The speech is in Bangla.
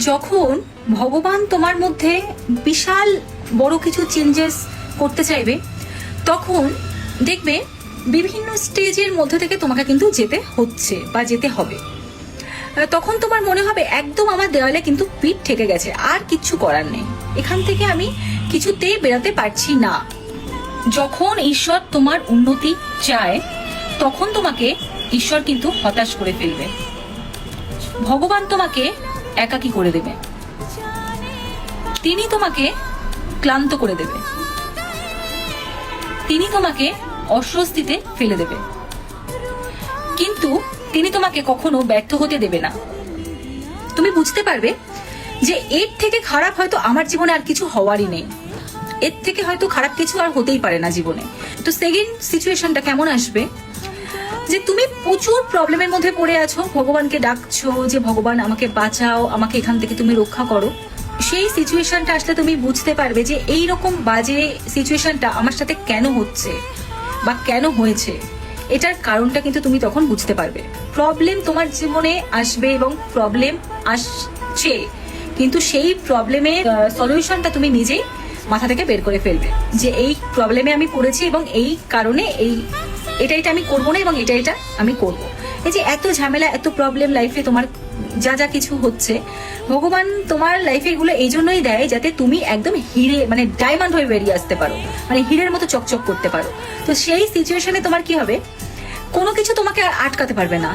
যখন ভগবান তোমার মধ্যে বিশাল বড় কিছু চেঞ্জেস করতে চাইবে, তখন দেখবে বিভিন্ন স্টেজের মধ্যে থেকে তোমাকে কিন্তু যেতে হচ্ছে বা যেতে হবে। তখন তোমার মনে হবে একদম আমার দেওয়ালে কিন্তু পিঠ ঠেকে গেছে, আর কিচ্ছু করার নেই, এখান থেকে আমি কিছুতেই বেরোতে পারছি না। যখন ঈশ্বর তোমার উন্নতি চায়, তখন তোমাকে ঈশ্বর কিন্তু হতাশ করে ফেলবে। ভগবান তোমাকে একাকী করে দেবে, তিনি তোমাকে ক্লান্ত করে দেবে, তিনি তোমাকে অস্বস্তিতে ফেলে দেবে, কিন্তু তিনি তোমাকে কখনো ব্যর্থ হতে দেবে না। তুমি বুঝতে পারবে যে এর থেকে খারাপ হয়তো আমার জীবনে আর কিছু হওয়ারই নেই, এর থেকে হয়তো খারাপ কিছু আর হতেই পারে না জীবনে। তো সেকেন্ড সিচুয়েশনটা কেমন আসবে, যে তুমি প্রচুর প্রবলেমের মধ্যে পড়ে আছো, ভগবানকে ডাকছো যে ভগবান আমাকে বাঁচাও, আমাকে এখান থেকে তুমি রক্ষা করো। সেই সিচুয়েশনটা আসলে তুমি বুঝতে পারবে যে এই রকম বাজে সিচুয়েশনটা আমার সাথে কেন হচ্ছে বা কেন হয়েছে, এটার কারণটা কিন্তু তুমি তখন বুঝতে পারবে। প্রবলেম তোমার জীবনে আসবে এবং প্রবলেম আসছে, কিন্তু সেই প্রবলেমের সলিউশনটা তুমি নিজেই মাথা থেকে বের করে ফেলবে যে এই প্রবলেমে আমি পড়েছি এবং এই কারণে এটা আমি করবো না এবং এটা আমি করব। এই যে এত ঝামেলা, এত প্রবলেম লাইফে তোমার যা যা কিছু হচ্ছে, ভগবান তোমার লাইফে এগুলো এই জন্যই দেয় যাতে তুমি একদম হিরে মানে ডায়মন্ড হয়ে বেরিয়ে আসতে পারো, মানে হীরের মতো চকচক করতে পারো। তো সেই সিচুয়েশনে তোমার কি হবে, কোনো কিছু তোমাকে আটকাতে পারবে না।